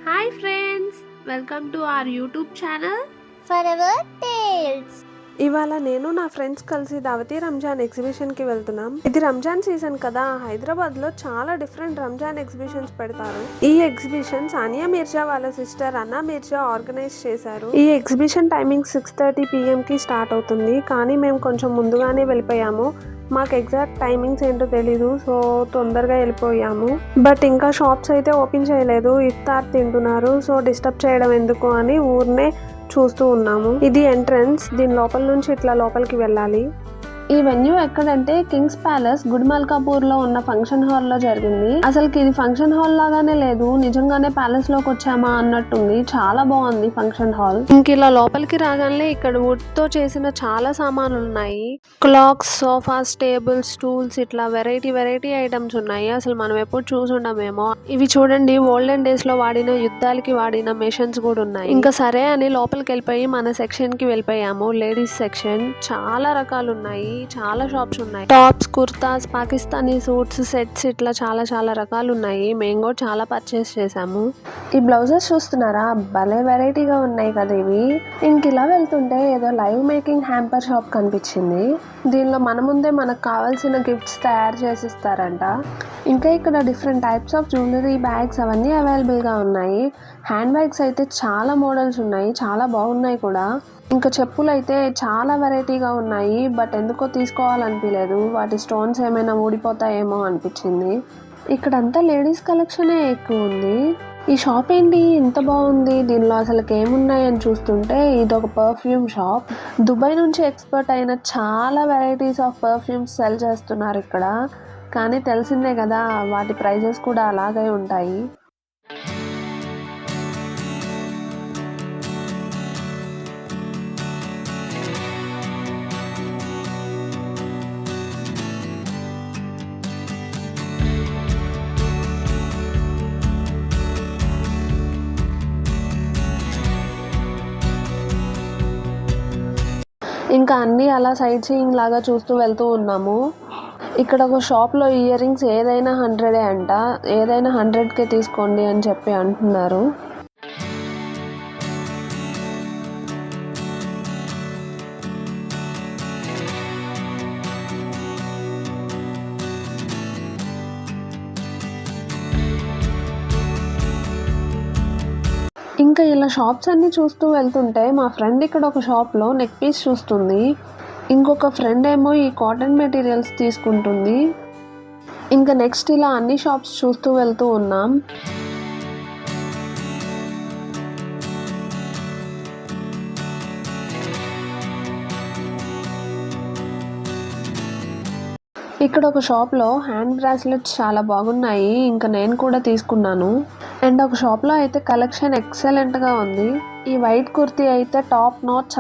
Hi friends, welcome to our YouTube channel Forever Tales. ఇవాళ నేను నా ఫ్రెండ్స్ కలిసి దావతీ రంజాన్ ఎగ్జిబిషన్ కి వెళ్తున్నాం. ఇది రంజాన్ సీజన్ కదా, హైదరాబాద్ లో చాలా డిఫరెంట్ రంజాన్ ఎగ్జిబిషన్స్ పెడతారు. ఈ ఎగ్జిబిషన్ సానియా మీర్జా వాళ్ళ సిస్టర్ అన్నా మీర్జా ఆర్గనైజ్ చేశారు. ఈ ఎగ్జిబిషన్ టైమింగ్ 6:30 PM కి స్టార్ట్ అవుతుంది, కానీ మేము కొంచెం ముందుగానే వెళ్ళిపోయాము. మాకు ఎగ్జాక్ట్ టైమింగ్స్ ఏంటో తెలీదు, సో తొందరగా వెళ్ళిపోయాము. బట్ ఇంకా షాప్స్ అయితే ఓపెన్ చేయలేదు, ఇఫ్తార్ తింటున్నారు, సో డిస్టర్బ్ చేయడం ఎందుకు అని ఊరినే చూస్తూ ఉన్నాము. ఇది ఎంట్రన్స్, దీని లోపల నుంచి ఇట్లా లోపలికి వెళ్ళాలి. ఈ వెన్యూ ఎక్కడంటే కింగ్స్ ప్యాలెస్ గుడిమల్కాపూర్ లో ఉన్న ఫంక్షన్ హాల్ లో జరిగింది. అసలుకి ఇది ఫంక్షన్ హాల్ లాగానే లేదు, నిజంగానే ప్యాలెస్ లోకి వచ్చామా అన్నట్టుంది. చాలా బాగుంది ఫంక్షన్ హాల్. ఇంక ఇలా లోపలికి రాగానే ఇక్కడ వుడ్ తో చేసిన చాలా సామాన్లు ఉన్నాయి. క్లాక్స్, సోఫాస్, టేబుల్స్, స్టూల్స్, ఇట్లా వెరైటీ ఐటమ్స్ ఉన్నాయి. అసలు మనం ఎప్పుడు చూసుండమేమో. ఇవి చూడండి, ఓల్డెన్ డేస్ లో వాడిన యుద్ధాలకి వాడిన మెషిన్స్ కూడా ఉన్నాయి. ఇంకా సరే అని లోపలికి వెళ్ళిపోయి మన సెక్షన్ కి వెళ్ళిపోయాము. లేడీస్ సెక్షన్, చాలా రకాలు ఉన్నాయి, చాలా షాప్స్ ఉన్నాయి. Tops, kurtas, Pakistani suits, sets, ఇట్లా చాలా రకాలు ఉన్నాయి. మేము కూడా చాలా పర్చేస్ చేసాము. ఈ బ్లౌజెస్ చూస్తున్నారా, భలే వెరైటీగా ఉన్నాయి కదా ఇవి. ఇంక ఇలా వెళ్తుంటే ఏదో లైవ్ మేకింగ్ హ్యాంపర్ షాప్ కనిపించింది. దీనిలో మన ముందే మనకు కావాల్సిన గిఫ్ట్స్ తయారు చేసిస్తారంట. ఇంకా ఇక్కడ different types of jewellery, bags అవన్నీ అవైలబుల్ గా ఉన్నాయి. హ్యాండ్ బ్యాగ్స్ అయితే చాలా మోడల్స్ ఉన్నాయి, చాలా బాగున్నాయి కూడా. ఇంకా చెప్పులు అయితే చాలా వెరైటీగా ఉన్నాయి, బట్ ఎందుకో తీసుకోవాలనిపించలేదు. వాటి స్టోన్స్ ఏమైనా ఊడిపోతాయేమో అనిపించింది. ఇక్కడంతా లేడీస్ కలెక్షనే ఎక్కువ ఉంది. ఈ షాప్ ఏంటి ఇంత బాగుంది, దీనిలో అసలు ఏమున్నాయని చూస్తుంటే ఇదొక పర్ఫ్యూమ్ షాప్. దుబాయ్ నుంచి ఎక్స్పర్ట్ అయిన చాలా వెరైటీస్ ఆఫ్ పర్ఫ్యూమ్స్ సెల్ చేస్తున్నారు ఇక్కడ. కానీ తెలిసిందే కదా, వాటి ప్రైజెస్ కూడా అలాగే ఉంటాయి. ఇంకా అన్నీ అలా సైట్ సీయింగ్ లాగా చూస్తూ వెళ్తూ ఉన్నాము. ఇక్కడ ఒక షాప్లో ఇయర్ రింగ్స్ ఏదైనా 100 అంట, ఏదైనా 100కే తీసుకోండి అని చెప్పి అంటున్నారు. ఇంకా ఇలా షాప్స్ అన్ని చూస్తూ వెళ్తుంటే మా ఫ్రెండ్ ఇక్కడ ఒక షాప్లో నెక్ పీస్ చూస్తుంది, ఇంకొక ఫ్రెండ్ ఏమో ఈ కాటన్ మెటీరియల్స్ తీసుకుంటుంది. ఇంకా నెక్స్ట్ ఇలా అన్ని షాప్స్ చూస్తూ వెళ్తూ ఉన్నాం. ఇక్కడ ఒక షాప్లో హ్యాండ్ బ్రాస్లెట్స్ చాలా బాగున్నాయి, ఇంకా నేను కూడా తీసుకున్నాను. అండ్ ఒక షాప్లో అయితే కలెక్షన్ ఎక్సలెంట్గా ఉంది. ఈ వైట్ కుర్తీ అయితే టాప్ నాచ్.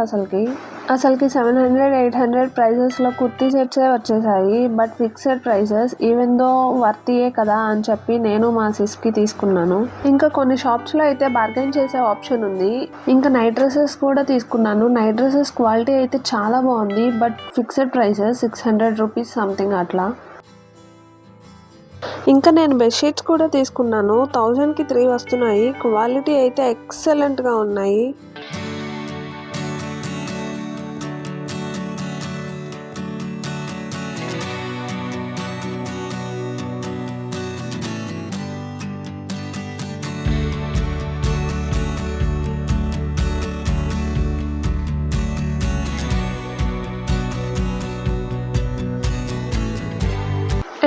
అసలుకి 700-800 ప్రైజెస్లో కుర్తీ సెట్సే వచ్చేసాయి, but fixed prices. Even though వర్తియే కదా అని చెప్పి నేను మా సిస్కి తీసుకున్నాను. ఇంకా కొన్ని షాప్స్లో అయితే బార్గెన్ చేసే ఆప్షన్ ఉంది. ఇంకా నైట్ డ్రెస్సెస్ కూడా తీసుకున్నాను. నైట్ డ్రెస్సెస్ క్వాలిటీ అయితే చాలా బాగుంది, but fixed prices 600 rupees something అట్లా. ఇంకా నేను బెడ్షీట్స్ కూడా తీసుకున్నాను. 1000కి 3 వస్తున్నాయి. క్వాలిటీ అయితే ఎక్సలెంట్గా ఉన్నాయి.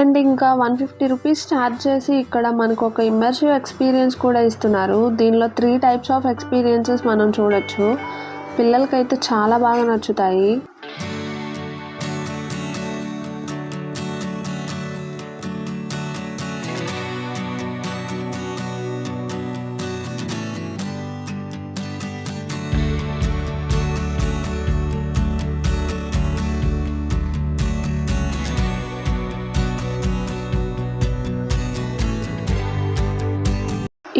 అండ్ ఇంకా 150 రూపీస్ ఛార్జ్ చేసి ఇక్కడ మనకు ఒక ఇమ్మర్సివ్ ఎక్స్పీరియన్స్ కూడా ఇస్తున్నారు. దీనిలో 3 టైప్స్ ఆఫ్ ఎక్స్పీరియన్సెస్ మనం చూడొచ్చు. పిల్లలకైతే చాలా బాగా నచ్చుతాయి.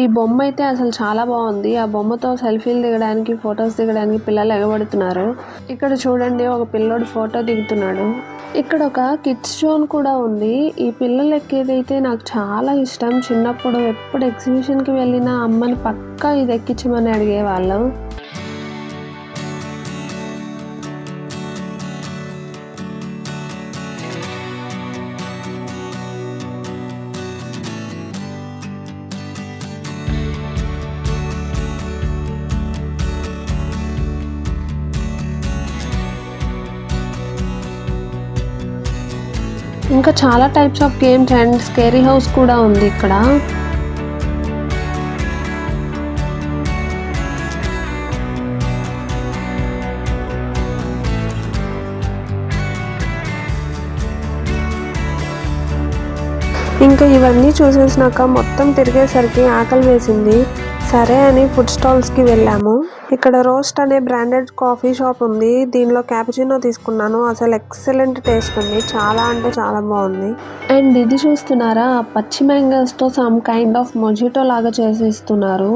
ఈ ఈ బొమ్మ అయితే అసలు చాలా బాగుంది. ఆ బొమ్మతో సెల్ఫీలు దిగడానికి, ఫొటోస్ దిగడానికి పిల్లలు ఎగబడుతున్నారు. ఇక్కడ చూడండి, ఒక పిల్లోడు ఫోటో దిగుతున్నాడు. ఇక్కడ ఒక కిడ్స్ జోన్ కూడా ఉంది. ఈ పిల్లలు ఎక్కేదైతే నాకు చాలా ఇష్టం. చిన్నప్పుడు ఎప్పుడు ఎగ్జిబిషన్కి వెళ్ళినా అమ్మని పక్కా ఇది ఎక్కించమని అడిగేవాళ్ళం. ఇంకా చాలా types of games and scary house కూడా ఉంది ఇక్కడ. ఇంకా ఇవన్నీ చూసేసినాక మొత్తం తిరిగేసరికి ఆకలి వేసింది. సరే అని ఫుడ్ స్టాల్స్కి వెళ్ళాము. ఇక్కడ రోస్ట్ అనే బ్రాండెడ్ కాఫీ షాప్ ఉంది. దీనిలో క్యాపుచినో తీసుకున్నాను. అసలు ఎక్సలెంట్ టేస్ట్ ఉంది. చాలా అంటే చాలా బాగుంది. అండ్ ఇది చూస్తున్నారా, పచ్చి మ్యాంగోస్తో సమ్ కైండ్ ఆఫ్ మొజిటో లాగా చేసి ఇస్తున్నారు.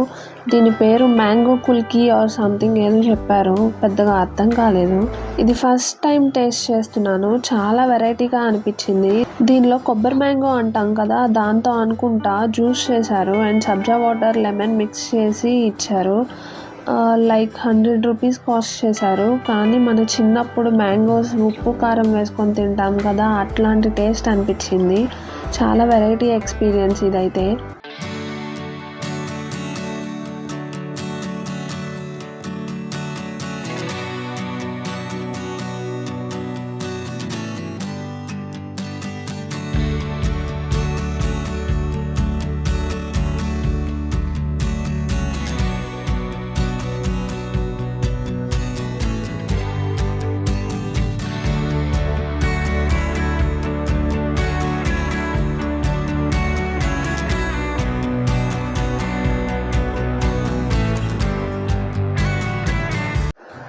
దీని పేరు మ్యాంగో కుల్కీ ఆర్ సంథింగ్ ఏదో చెప్పారు, పెద్దగా అర్థం కాలేదు. ఇది ఫస్ట్ టైం టేస్ట్ చేస్తున్నాను. చాలా వెరైటీగా అనిపించింది. దీనిలో కొబ్బరి మ్యాంగో అంటాం కదా, దాంతో అనుకుంటా జ్యూస్ చేశారు and sabja water, lemon mix చేసి ఇచ్చారు. లైక్ 100 రూపీస్ కాస్ట్ చేశారు. కానీ మన చిన్నప్పుడు మ్యాంగోస్ ఉప్పు కారం వేసుకొని తింటాం కదా, అట్లాంటి టేస్ట్ అనిపించింది. చాలా వెరైటీ ఎక్స్పీరియన్స్ ఇదైతే.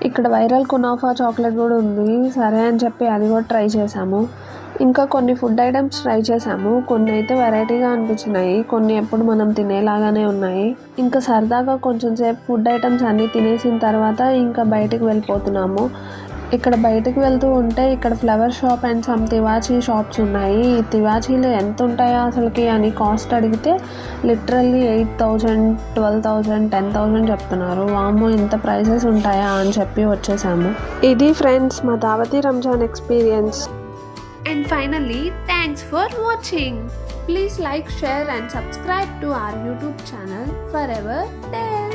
ఇక్కడ వైరల్ కునాఫా చాక్లెట్ కూడా ఉంది. సరే అని చెప్పి అది కూడా ట్రై చేసాము. ఇంకా కొన్ని ఫుడ్ ఐటమ్స్ ట్రై చేసాము. కొన్ని అయితే వెరైటీగా అనిపించినాయి, కొన్ని ఎప్పుడు మనం తినేలాగానే ఉన్నాయి. ఇంకా సరదాగా కొంచెం సేపు ఫుడ్ ఐటమ్స్ అన్నీ తినేసిన తర్వాత ఇంకా బయటికి వెళ్ళిపోతున్నాము. ఇక్కడ బయటకు వెళ్తూ ఉంటే ఇక్కడ ఫ్లవర్ షాప్ అండ్ సమ్ తివాచీ షాప్స్ ఉన్నాయి. ఈ తివాచీలు ఎంత ఉంటాయో అసలుకి అని కాస్ట్ అడిగితే లిటరల్లీ 8,000, 12,000, 10,000 చెప్తున్నారు. వామ్మో, ఇంత ప్రైసెస్ ఉంటాయా అని చెప్పి వచ్చేసాము. ఇది ఫ్రెండ్స్ మా Dawati Ramzan experience. And finally, thanks for watching. Please like, share and subscribe to our YouTube channel Forever Tales.